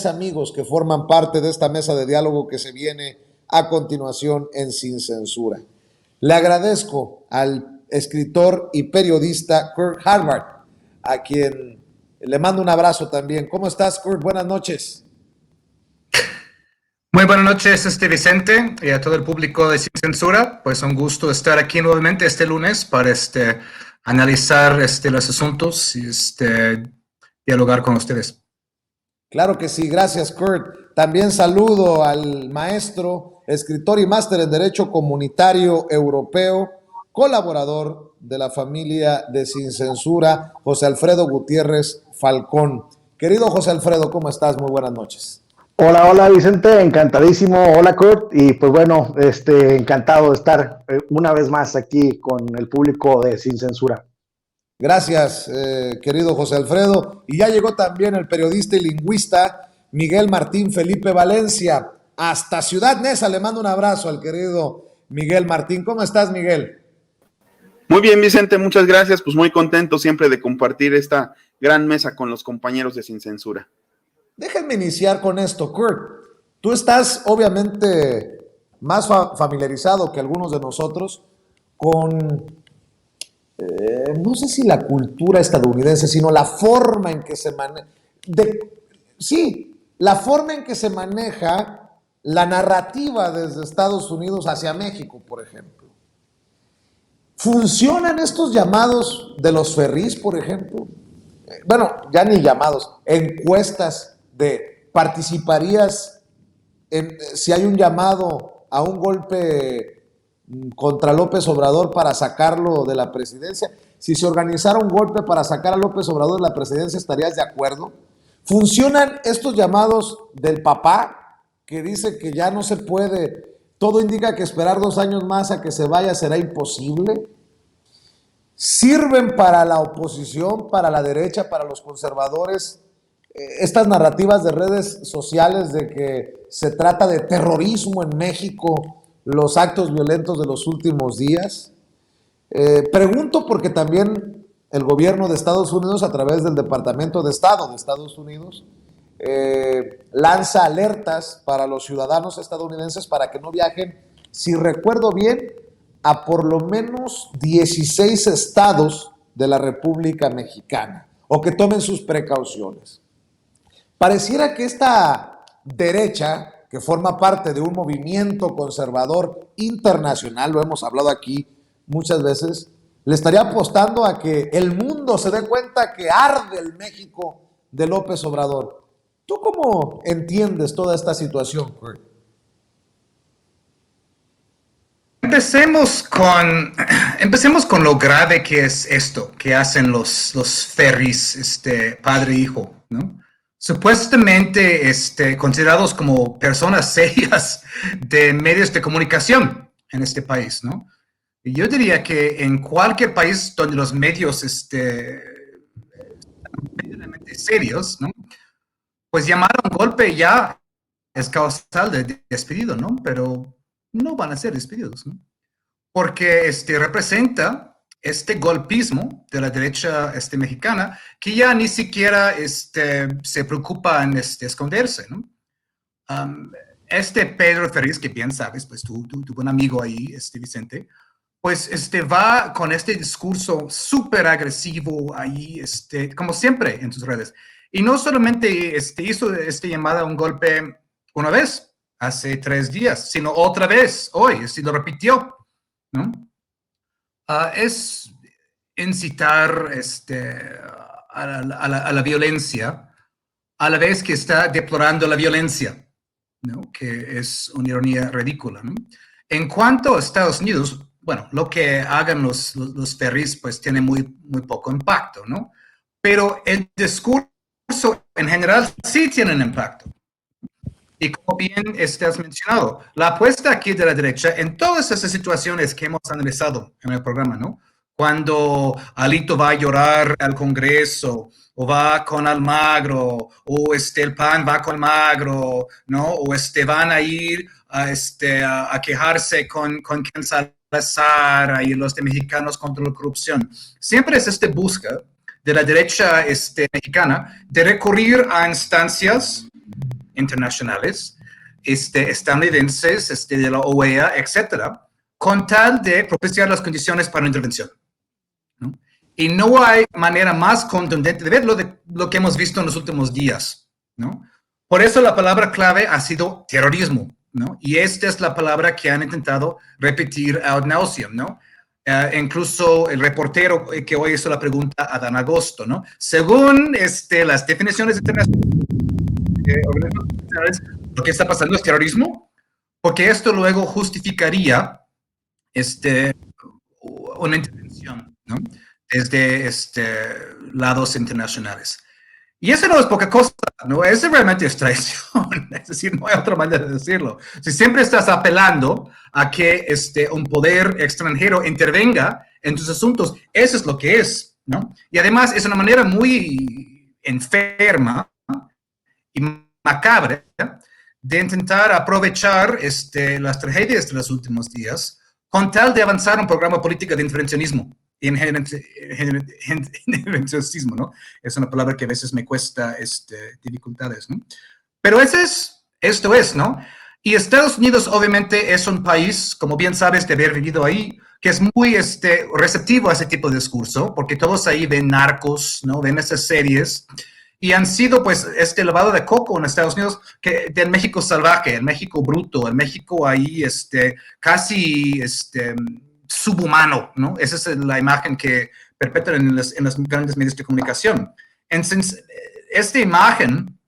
tres amigos que forman parte de esta mesa de diálogo que se viene a continuación en Sin Censura. Le agradezco al escritor y periodista Kurt Harvard, a quien le mando un abrazo también. ¿Cómo estás, Kurt? Buenas noches. Muy buenas noches, Vicente, y a todo el público de Sin Censura. Pues un gusto estar aquí nuevamente este lunes para analizar los asuntos y dialogar con ustedes. Claro que sí, gracias, Kurt. También saludo al maestro, escritor y máster en Derecho Comunitario Europeo, colaborador de la familia de Sin Censura, José Alfredo Gutiérrez Falcón. Querido José Alfredo, ¿cómo estás? Muy buenas noches. Hola Vicente, encantadísimo. Hola Kurt, y pues bueno, encantado de estar una vez más aquí con el público de Sin Censura. Gracias, querido José Alfredo. Y ya llegó también el periodista y lingüista Miguel Martín Felipe Valencia, hasta Ciudad Neza. Le mando un abrazo al querido Miguel Martín. ¿Cómo estás, Miguel? Muy bien, Vicente, muchas gracias. Pues muy contento siempre de compartir esta gran mesa con los compañeros de Sin Censura. Déjenme iniciar con esto, Kurt. Tú estás obviamente más familiarizado que algunos de nosotros con, no sé si la cultura estadounidense, sino la forma en que se maneja, la forma en que se maneja la narrativa desde Estados Unidos hacia México, por ejemplo. ¿Funcionan estos llamados de los ferries, por ejemplo? Bueno, ya ni llamados, encuestas de participarías si hay un llamado a un golpe contra López Obrador para sacarlo de la presidencia. Si se organizara un golpe para sacar a López Obrador de la presidencia, ¿estarías de acuerdo? ¿Funcionan estos llamados del papá que dice que ya no se puede? Todo indica que esperar 2 años más a que se vaya será imposible. ¿Sirven para la oposición, para la derecha, para los conservadores estas narrativas de redes sociales de que se trata de terrorismo en México, los actos violentos de los últimos días? Pregunto porque también el gobierno de Estados Unidos, a través del Departamento de Estado de Estados Unidos, lanza alertas para los ciudadanos estadounidenses para que no viajen, si recuerdo bien, a por lo menos 16 estados de la República Mexicana, o que tomen sus precauciones. Pareciera que esta derecha, que forma parte de un movimiento conservador internacional, lo hemos hablado aquí muchas veces, le estaría apostando a que el mundo se dé cuenta que arde el México de López Obrador. ¿Tú cómo entiendes toda esta situación, Kurt? Empecemos con lo grave que es esto que hacen los ferries, padre e hijo, ¿no? Supuestamente considerados como personas serias de medios de comunicación en este país, ¿no? Y yo diría que en cualquier país donde los medios están medianamente serios, ¿no? Pues llamar a un golpe ya es causal de despido, ¿no? Pero no van a ser despedidos, ¿no? Porque representa este golpismo de la derecha mexicana, que ya ni siquiera se preocupa en esconderse, ¿no? Pedro Ferriz, que bien sabes, pues tu buen amigo ahí, Vicente, pues va con este discurso súper agresivo ahí, como siempre en sus redes. Y no solamente hizo llamada a un golpe una vez, hace 3 días, sino otra vez hoy, lo repitió, ¿no? Es incitar a la violencia, a la vez que está deplorando la violencia, ¿no? Que es una ironía ridícula, ¿no? En cuanto a Estados Unidos, bueno, lo que hagan los ferries pues tiene muy poco impacto, ¿no? Pero el discurso en general sí tiene un impacto. Y como bien has mencionado, la apuesta aquí de la derecha en todas esas situaciones que hemos analizado en el programa, ¿no? Cuando Alito va a llorar al Congreso, o va con Almagro, o el PAN va con Almagro, ¿no? O van a ir a quejarse con Ken Salazar y los de Mexicanos contra la corrupción. Siempre es busca de la derecha mexicana de recurrir a instancias internacionales, estadounidenses, de la OEA, etcétera, con tal de propiciar las condiciones para una intervención, ¿no? Y no hay manera más contundente de verlo de lo que hemos visto en los últimos días, ¿no? Por eso la palabra clave ha sido terrorismo, ¿no? Y esta es la palabra que han intentado repetir ad nauseam, ¿no? Incluso el reportero que hoy hizo la pregunta a Dan Agosto, ¿no? Según las definiciones internacionales, lo que está pasando es terrorismo, porque esto luego justificaría una intervención, ¿no? Desde lados internacionales. Y eso no es poca cosa, ¿no? Eso realmente es traición. Es decir, no hay otra manera de decirlo. Si siempre estás apelando a que un poder extranjero intervenga en tus asuntos, eso es lo que es, ¿no? Y además es una manera muy enferma y macabra de intentar aprovechar las tragedias de los últimos días con tal de avanzar un programa político de intervencionismo y intervencionismo, ¿no? Es una palabra que a veces me cuesta dificultades, ¿no? Pero esto es, ¿no? Y Estados Unidos obviamente es un país, como bien sabes de haber vivido ahí, que es muy receptivo a ese tipo de discurso, porque todos ahí ven Narcos, ¿no? Ven esas series, y han sido, pues, lavado de coco en Estados Unidos, que del México salvaje, el México bruto, el México ahí, casi, subhumano, ¿no? Esa es la imagen que perpetran en los grandes medios de comunicación. Entonces, esta imagen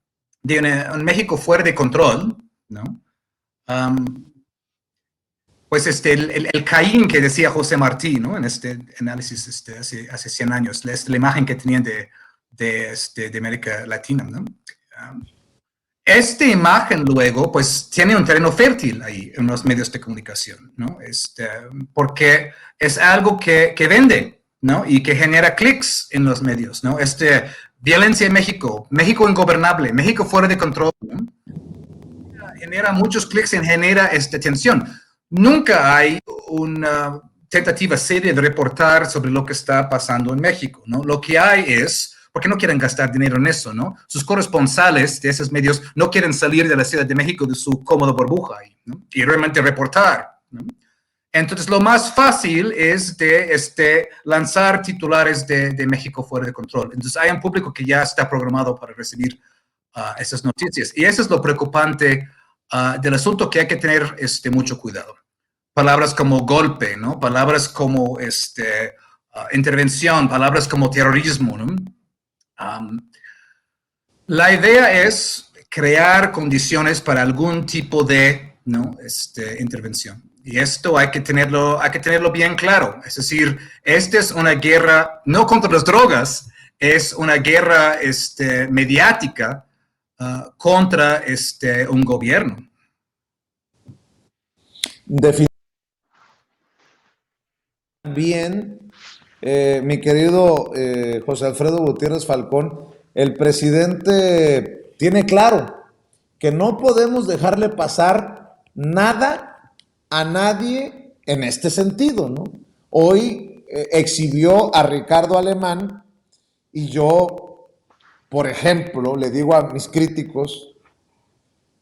de un México fuera de control, ¿no? Pues el Caín que decía José Martí, ¿no? En este análisis hace 100 años, la imagen que tenían de América Latina, ¿no? Esta imagen luego, pues, tiene un terreno fértil ahí en los medios de comunicación, ¿no? Porque es algo que vende, ¿no? Y que genera clics en los medios, ¿no? Violencia en México, México ingobernable, México fuera de control, ¿no? Genera muchos clics y genera tensión. Nunca hay una tentativa seria de reportar sobre lo que está pasando en México, ¿no? Lo que hay es, porque no quieren gastar dinero en eso, ¿no? Sus corresponsales de esos medios no quieren salir de la Ciudad de México de su cómoda burbuja, ¿no? Y realmente reportar, ¿no? Entonces, lo más fácil es de lanzar titulares de México fuera de control. Entonces, hay un público que ya está programado para recibir esas noticias. Y eso es lo preocupante del asunto, que hay que tener mucho cuidado. Palabras como golpe, ¿no? Palabras como intervención, palabras como terrorismo, ¿no? La idea es crear condiciones para algún tipo de, ¿no? Intervención. Y esto hay que tenerlo bien claro. Es decir, esta es una guerra no contra las drogas, es una guerra mediática contra un gobierno. Bien, mi querido José Alfredo Gutiérrez Falcón, el presidente tiene claro que no podemos dejarle pasar nada a nadie en este sentido, ¿no? Hoy exhibió a Ricardo Alemán y yo, por ejemplo, le digo a mis críticos,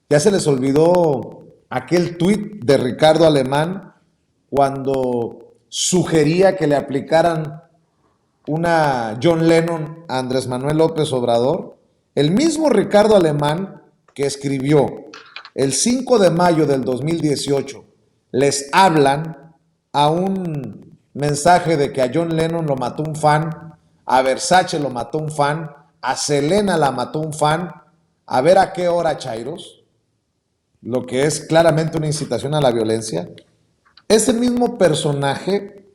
ya se les olvidó aquel tuit de Ricardo Alemán cuando sugería que le aplicaran una John Lennon a Andrés Manuel López Obrador. El mismo Ricardo Alemán que escribió el 5 de mayo del 2018, les hablan a un mensaje de que a John Lennon lo mató un fan, a Versace lo mató un fan, a Selena la mató un fan, a ver a qué hora, chairos, lo que es claramente una incitación a la violencia. Ese mismo personaje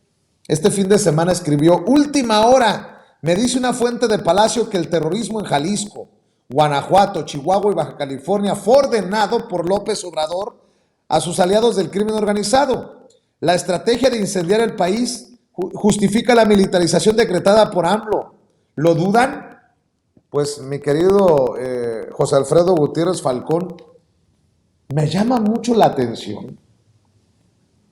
este fin de semana escribió: última hora, me dice una fuente de Palacio que el terrorismo en Jalisco, Guanajuato, Chihuahua y Baja California fue ordenado por López Obrador a sus aliados del crimen organizado. La estrategia de incendiar el país justifica la militarización decretada por AMLO. ¿Lo dudan? Pues mi querido José Alfredo Gutiérrez Falcón, me llama mucho la atención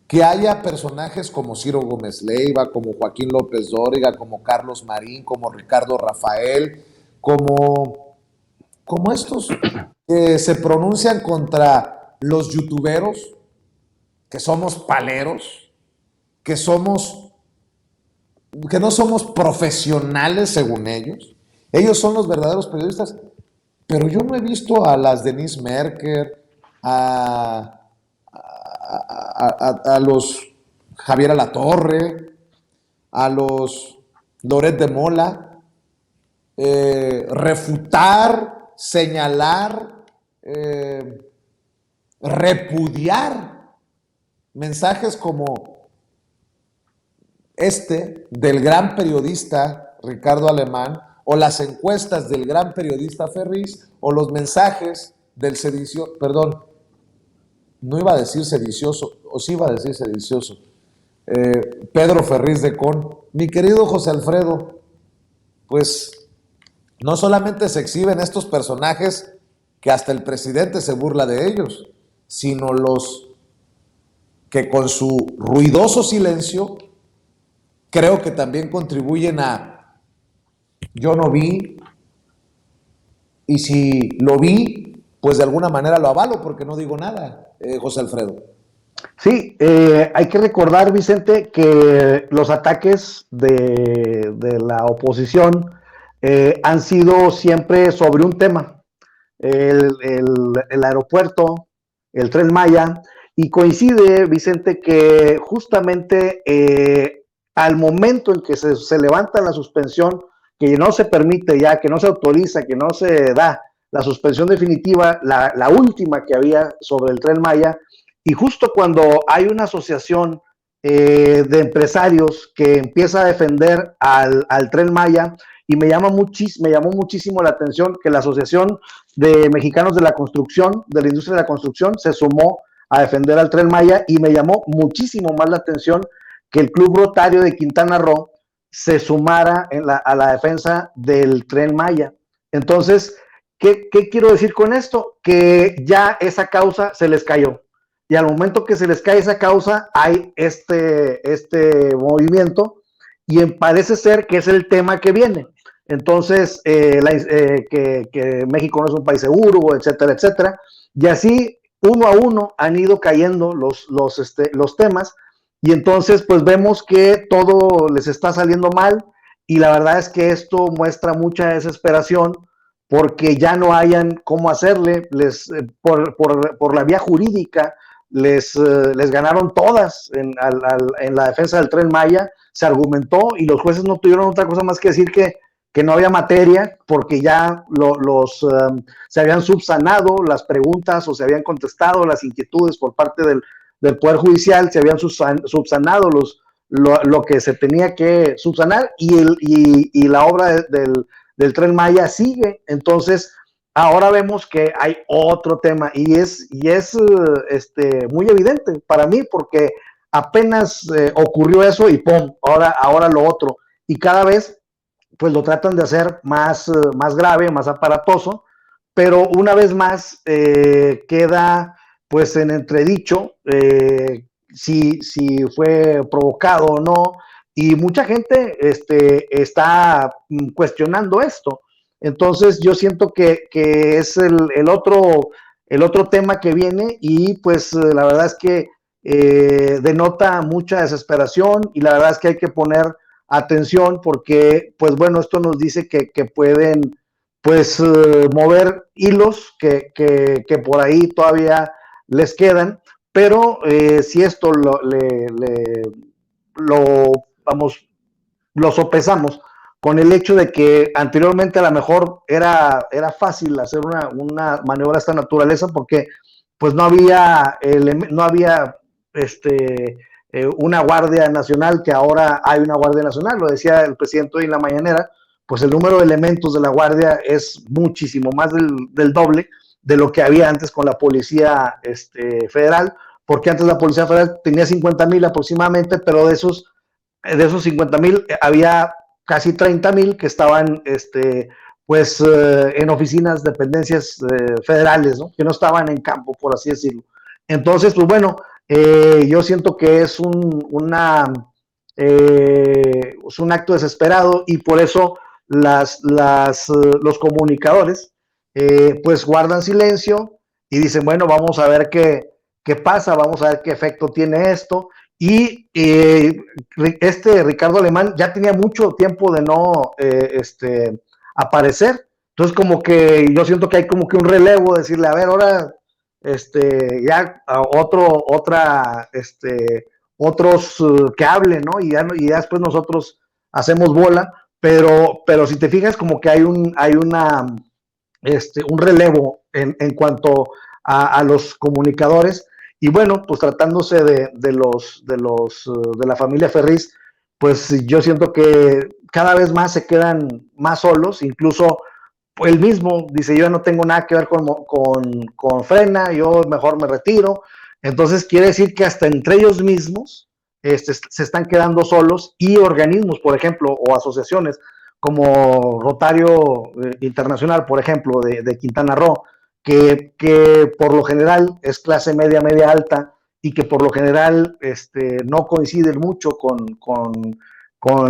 que haya personajes como Ciro Gómez Leiva, como Joaquín López Dóriga, como Carlos Marín, como Ricardo Rafael, como como estos que se pronuncian contra los youtuberos, que somos paleros, que no somos profesionales según ellos. Ellos son los verdaderos periodistas. Pero yo no he visto a las Denise Merker, a los Javier Alatorre, a los Loret de Mola, refutar, señalar, repudiar mensajes como del gran periodista Ricardo Alemán, o las encuestas del gran periodista Ferriz, o los mensajes del sedicioso, perdón, no iba a decir sedicioso, o sí iba a decir sedicioso, Pedro Ferriz de Con. Mi querido José Alfredo, pues no solamente se exhiben estos personajes que hasta el presidente se burla de ellos, sino los que con su ruidoso silencio creo que también contribuyen a yo no vi, y si lo vi, pues de alguna manera lo avalo porque no digo nada, José Alfredo. Sí, hay que recordar, Vicente, que los ataques de la oposición han sido siempre sobre un tema, el aeropuerto, el Tren Maya, y coincide, Vicente, que justamente al momento en que se levanta la suspensión, que no se permite ya, que no se autoriza, que no se da la suspensión definitiva, la última que había sobre el Tren Maya, y justo cuando hay una asociación de empresarios que empieza a defender al Tren Maya, y me llamó muchísimo la atención que la Asociación de Mexicanos de la Construcción, de la Industria de la Construcción, se sumó a defender al Tren Maya, y me llamó muchísimo más la atención que el Club Rotario de Quintana Roo se sumara a la defensa del Tren Maya. Entonces, ¿qué quiero decir con esto? Que ya esa causa se les cayó. Y al momento que se les cae esa causa, hay este movimiento, y parece ser que es el tema que viene. Entonces, que México no es un país seguro, etcétera, etcétera. Y así, uno a uno, han ido cayendo los temas. Y entonces, pues vemos que todo les está saliendo mal, y la verdad es que esto muestra mucha desesperación porque ya no hayan cómo hacerle, por la vía jurídica les ganaron todas en la defensa del Tren Maya, se argumentó y los jueces no tuvieron otra cosa más que decir que no había materia porque ya se habían subsanado las preguntas o se habían contestado las inquietudes por parte del Poder Judicial, se habían subsanado lo que se tenía que subsanar, y la obra del Tren Maya sigue. Entonces, ahora vemos que hay otro tema, y es muy evidente para mí porque apenas ocurrió eso y ¡pum! Ahora lo otro. Y cada vez pues lo tratan de hacer más grave, más aparatoso, pero una vez más queda pues en entredicho si fue provocado o no, y mucha gente está cuestionando esto. Entonces yo siento que es el otro tema que viene, y pues la verdad es que denota mucha desesperación, y la verdad es que hay que poner atención porque, pues bueno, esto nos dice que pueden pues mover hilos que por ahí todavía les quedan, pero si esto lo sopesamos con el hecho de que anteriormente a lo mejor era fácil hacer una maniobra de esta naturaleza porque pues no había una Guardia Nacional, que ahora hay una Guardia Nacional, lo decía el presidente hoy en la mañanera, pues el número de elementos de la Guardia es muchísimo más del doble de lo que había antes con la Policía Federal, porque antes la Policía Federal tenía 50,000 aproximadamente, pero de esos 50,000 había casi 30,000 que estaban en oficinas, dependencias federales, ¿no? Que no estaban en campo, por así decirlo. Entonces, pues bueno, yo siento que es un acto desesperado, y por eso los comunicadores pues guardan silencio y dicen, bueno, vamos a ver qué pasa, vamos a ver qué efecto tiene esto. Y Ricardo Alemán ya tenía mucho tiempo de no aparecer. Entonces, como que yo siento que hay como que un relevo, decirle, a ver, ahora ya otros que hablen, ¿no? Y ya después nosotros hacemos bola, pero si te fijas, como que hay un relevo en cuanto a los comunicadores. Y bueno, pues tratándose de la familia Ferriz, pues yo siento que cada vez más se quedan más solos, incluso él mismo dice, yo no tengo nada que ver con Frena, yo mejor me retiro. Entonces quiere decir que hasta entre ellos mismos se están quedando solos, y organismos, por ejemplo, o asociaciones como Rotario Internacional, por ejemplo, de Quintana Roo, que por lo general es clase media, media alta, y que por lo general no coinciden mucho con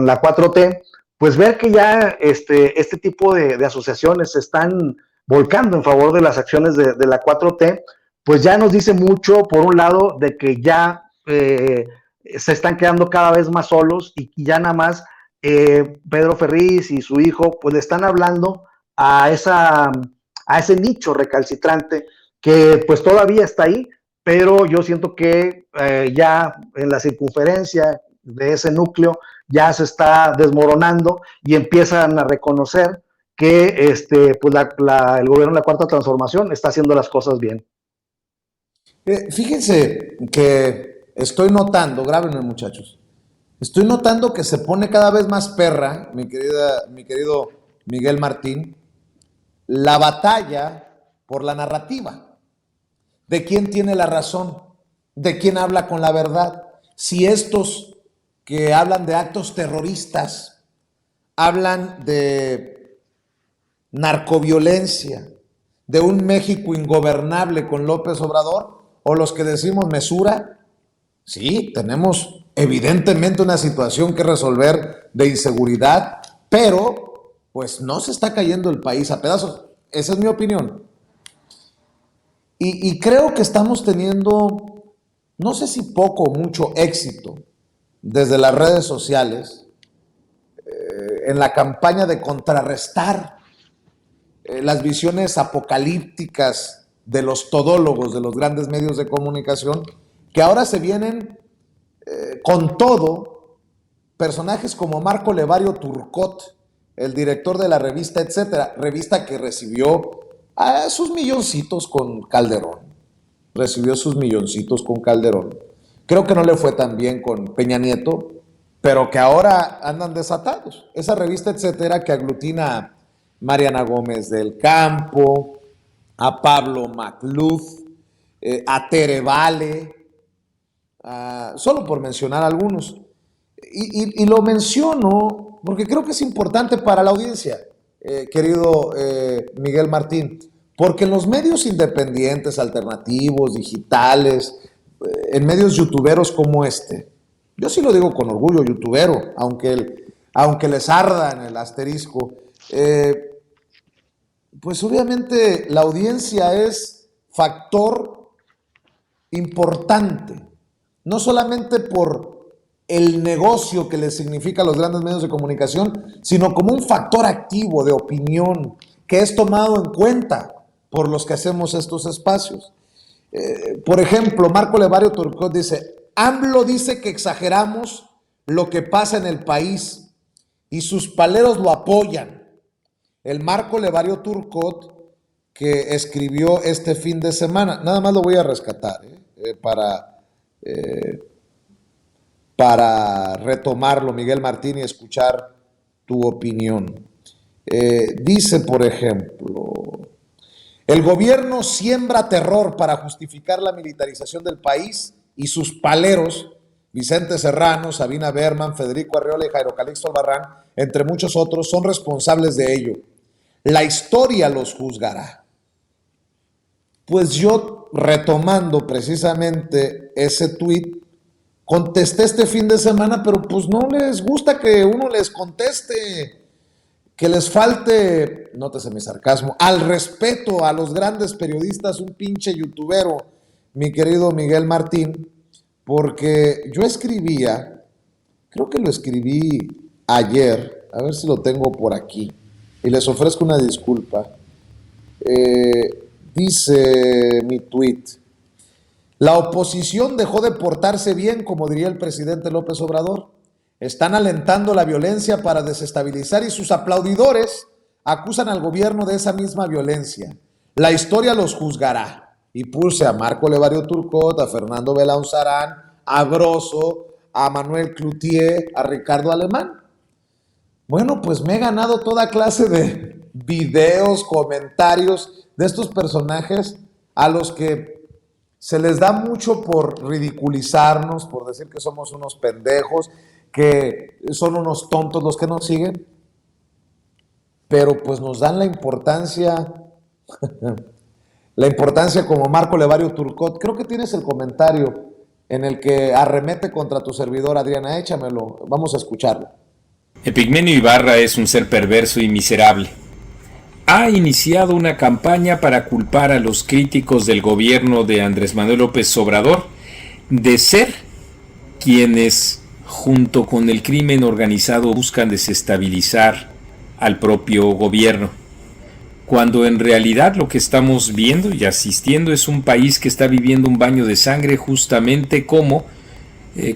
la 4T, pues ver que ya este tipo de asociaciones se están volcando en favor de las acciones de la 4T, pues ya nos dice mucho, por un lado, de que ya se están quedando cada vez más solos, y ya nada más Pedro Ferriz y su hijo pues le están hablando a ese nicho recalcitrante que pues todavía está ahí, pero yo siento que ya en la circunferencia de ese núcleo ya se está desmoronando, y empiezan a reconocer que pues el gobierno de la Cuarta Transformación está haciendo las cosas bien. Fíjense que estoy notando, grábenme muchachos, estoy notando que se pone cada vez más perra, mi querido Miguel Martín, la batalla por la narrativa. ¿De quién tiene la razón? ¿De quién habla con la verdad? Si estos que hablan de actos terroristas hablan de narcoviolencia, de un México ingobernable con López Obrador, o los que decimos mesura, sí, tenemos evidentemente una situación que resolver de inseguridad, pero pues no se está cayendo el país a pedazos. Esa es mi opinión. Y creo que estamos teniendo, no sé si poco o mucho éxito desde las redes sociales en la campaña de contrarrestar las visiones apocalípticas de los todólogos de los grandes medios de comunicación, que ahora se vienen con todo, personajes como Marco Levario Turcot, el director de la revista Etcétera, revista que recibió sus milloncitos con Calderón. Recibió sus milloncitos con Calderón. Creo que no le fue tan bien con Peña Nieto, pero que ahora andan desatados. Esa revista Etcétera, que aglutina a Mariana Gómez del Campo, a Pablo Macluf, a Tere Vale, solo por mencionar algunos. Y lo menciono porque creo que es importante para la audiencia, querido Miguel Martín, porque en los medios independientes, alternativos, digitales, en medios youtuberos como este, yo sí lo digo con orgullo, youtubero, aunque les arda en el asterisco, pues obviamente la audiencia es factor importante, no solamente por el negocio que les significa a los grandes medios de comunicación, sino como un factor activo de opinión que es tomado en cuenta por los que hacemos estos espacios. Por ejemplo, Marco Levario Turcot dice, AMLO dice que exageramos lo que pasa en el país y sus paleros lo apoyan. El Marco Levario Turcot que escribió este fin de semana, nada más lo voy a rescatar para retomarlo, Miguel Martín, y escuchar tu opinión. Dice, por ejemplo, el gobierno siembra terror para justificar la militarización del país y sus paleros, Vicente Serrano, Sabina Berman, Federico Arreola y Jairo Calixto Albarrán, entre muchos otros, son responsables de ello. La historia los juzgará. Pues yo, retomando precisamente ese tuit, contesté este fin de semana, pero pues no les gusta que uno les conteste. que les falte, nótese mi sarcasmo, al respeto a los grandes periodistas, un pinche youtubero, mi querido Miguel Martín, porque yo escribía, creo que lo escribí ayer, a ver si lo tengo por aquí, y les ofrezco una disculpa. Dice mi tweet: la oposición dejó de portarse bien, como diría el presidente López Obrador. Están alentando la violencia para desestabilizar y sus aplaudidores acusan al gobierno de esa misma violencia. La historia los juzgará. Y puse a Marco Levario Turcot, a Fernando Belauzarán, a Grosso, a Manuel Cloutier, a Ricardo Alemán. Bueno, pues me he ganado toda clase de videos, comentarios de estos personajes a los que se les da mucho por ridiculizarnos, por decir que somos unos pendejos, que son unos tontos los que nos siguen, pero pues nos dan la importancia como Marco Levario Turcot. Creo que tienes el comentario en el que arremete contra tu servidor, Adriana, échamelo, vamos a escucharlo. Epigmenio Ibarra es un ser perverso y miserable. Ha iniciado una campaña para culpar a los críticos del gobierno de Andrés Manuel López Obrador de ser quienes, junto con el crimen organizado, buscan desestabilizar al propio gobierno, cuando en realidad lo que estamos viendo y asistiendo es un país que está viviendo un baño de sangre justamente como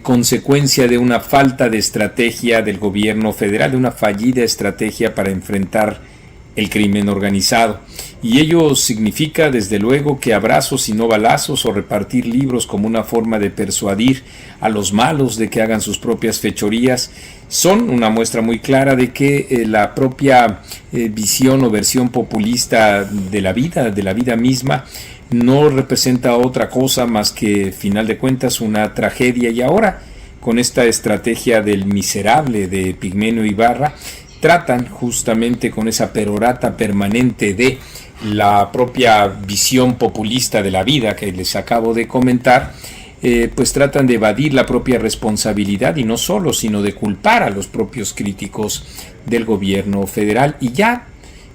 consecuencia de una falta de estrategia del gobierno federal, de una fallida estrategia para enfrentar el crimen organizado. Y ello significa, desde luego, que abrazos y no balazos, o repartir libros como una forma de persuadir a los malos de que hagan sus propias fechorías, son una muestra muy clara de que la propia visión o versión populista de la vida misma, no representa otra cosa más que, final de cuentas, una tragedia. Y ahora, con esta estrategia del miserable de Epigmenio Ibarra, tratan justamente con esa perorata permanente de la propia visión populista de la vida que les acabo de comentar, pues tratan de evadir la propia responsabilidad, y no solo, sino de culpar a los propios críticos del gobierno federal. Y ya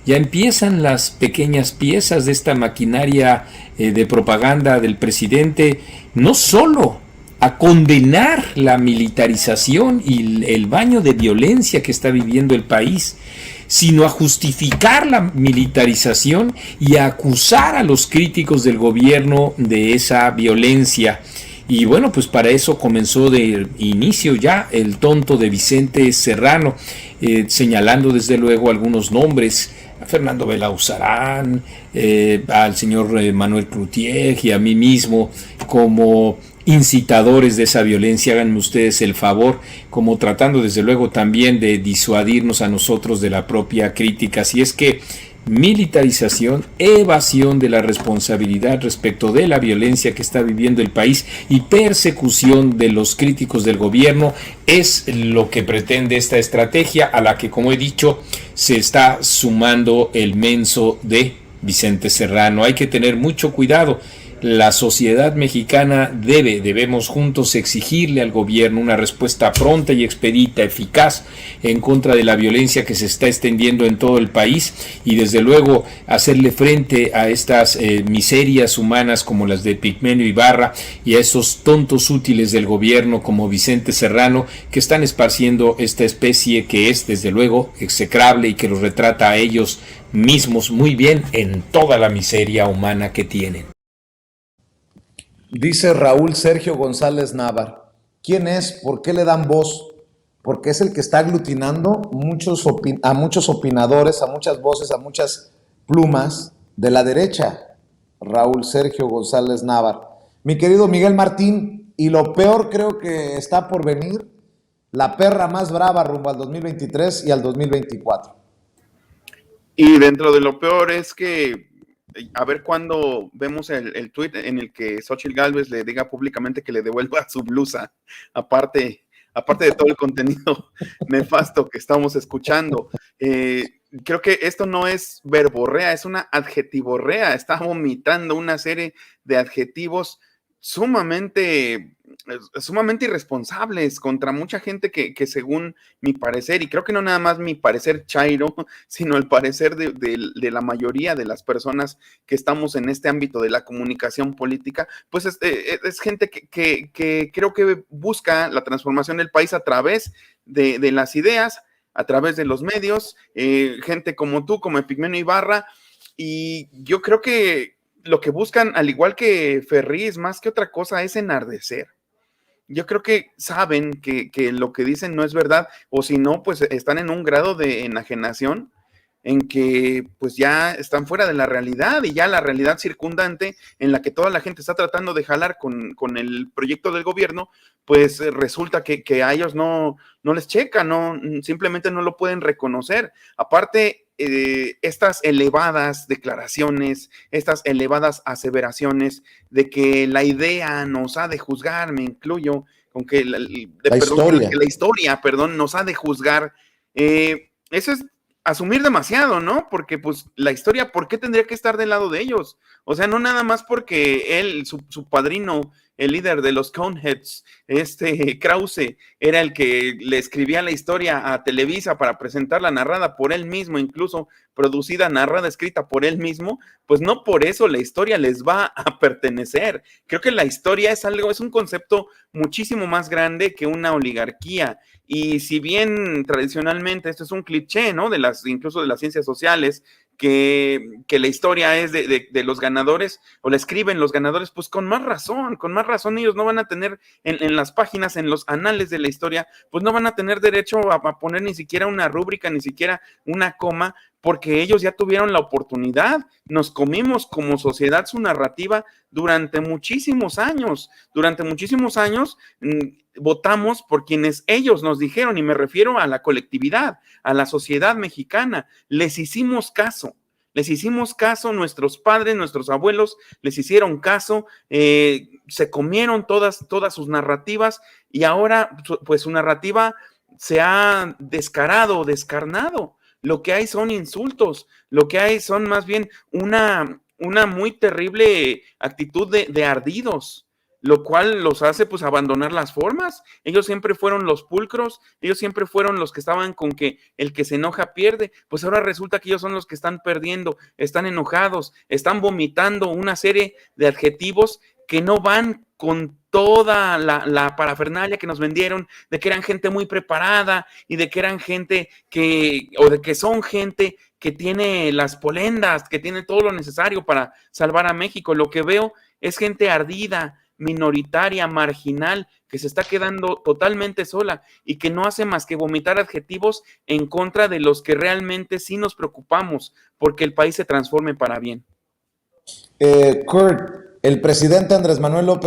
empiezan las pequeñas piezas de esta maquinaria de propaganda del presidente, no solo a condenar la militarización y el baño de violencia que está viviendo el país, sino a justificar la militarización y a acusar a los críticos del gobierno de esa violencia. Y bueno, pues para eso comenzó de inicio ya el tonto de Vicente Serrano, señalando desde luego algunos nombres: a Fernando Belauzarán, al señor Manuel Cloutier y a mí mismo, como incitadores de esa violencia. Háganme ustedes el favor, como tratando desde luego también de disuadirnos a nosotros de la propia crítica. Si es que militarización, evasión de la responsabilidad respecto de la violencia que está viviendo el país y persecución de los críticos del gobierno es lo que pretende esta estrategia, a la que, como he dicho, se está sumando el menso de Vicente Serrano. Hay que tener mucho cuidado. La sociedad mexicana debemos juntos exigirle al gobierno una respuesta pronta y expedita, eficaz, en contra de la violencia que se está extendiendo en todo el país, y desde luego hacerle frente a estas miserias humanas como las de Epigmenio Ibarra y a esos tontos útiles del gobierno como Vicente Serrano, que están esparciendo esta especie que es desde luego execrable y que los retrata a ellos mismos muy bien en toda la miseria humana que tienen. Dice Raúl Sergio González Návar: ¿quién es? ¿Por qué le dan voz? Porque es el que está aglutinando a muchos opinadores, a muchas voces, a muchas plumas de la derecha. Raúl Sergio González Návar. Mi querido Miguel Martín, y lo peor creo que está por venir, la perra más brava rumbo al 2023 y al 2024. Y dentro de lo peor es que a ver cuándo vemos el tuit en el que Xóchitl Gálvez le diga públicamente que le devuelva su blusa, aparte de todo el contenido nefasto que estamos escuchando. Creo que esto no es verborrea, es una adjetivorrea. Está vomitando una serie de adjetivos sumamente sumamente irresponsables contra mucha gente que según mi parecer, y creo que no nada más mi parecer chairo, sino el parecer de la mayoría de las personas que estamos en este ámbito de la comunicación política, pues es gente que creo que busca la transformación del país a través de las ideas, a través de los medios, gente como tú, como Epigmenio Ibarra, y yo creo que lo que buscan, al igual que Ferriz, más que otra cosa, es enardecer. Yo creo que saben que lo que dicen no es verdad, o si no, pues están en un grado de enajenación en que pues ya están fuera de la realidad y ya la realidad circundante en la que toda la gente está tratando de jalar con el proyecto del gobierno, pues resulta que a ellos no les checa, simplemente no lo pueden reconocer. Aparte, estas elevadas declaraciones, estas elevadas aseveraciones de que la idea nos ha de juzgar, me incluyo, con que la historia, nos ha de juzgar, eso es asumir demasiado, ¿no? Porque pues la historia, ¿por qué tendría que estar del lado de ellos? O sea, no nada más porque él, su padrino, el líder de los Coneheads, Krause, era el que le escribía la historia a Televisa para presentarla narrada por él mismo, incluso producida, narrada, escrita por él mismo, pues no por eso la historia les va a pertenecer. Creo que la historia es un concepto muchísimo más grande que una oligarquía. Y si bien tradicionalmente esto es un cliché, ¿no? Incluso de las ciencias sociales, que la historia es de los ganadores, o la escriben los ganadores, pues con más razón ellos no van a tener en las páginas, en los anales de la historia, pues no van a tener derecho a poner ni siquiera una rúbrica, ni siquiera una coma, porque ellos ya tuvieron la oportunidad. Nos comimos como sociedad su narrativa durante muchísimos años. Votamos por quienes ellos nos dijeron, y me refiero a la colectividad, a la sociedad mexicana. Les hicimos caso, nuestros padres, nuestros abuelos les hicieron caso, se comieron todas sus narrativas, y ahora pues su narrativa se ha descarnado. Lo que hay son insultos, lo que hay son más bien una muy terrible actitud de ardidos, lo cual los hace pues abandonar las formas. Ellos siempre fueron los pulcros, ellos siempre fueron los que estaban con que el que se enoja pierde. Pues ahora resulta que ellos son los que están perdiendo, están enojados, están vomitando una serie de adjetivos que no van con toda la parafernalia que nos vendieron, de que eran gente muy preparada y de que eran gente de que son gente que tiene las polendas, que tiene todo lo necesario para salvar a México. Lo que veo es gente ardida, minoritaria, marginal, que se está quedando totalmente sola y que no hace más que vomitar adjetivos en contra de los que realmente sí nos preocupamos porque el país se transforme para bien. Kurt, el presidente Andrés Manuel López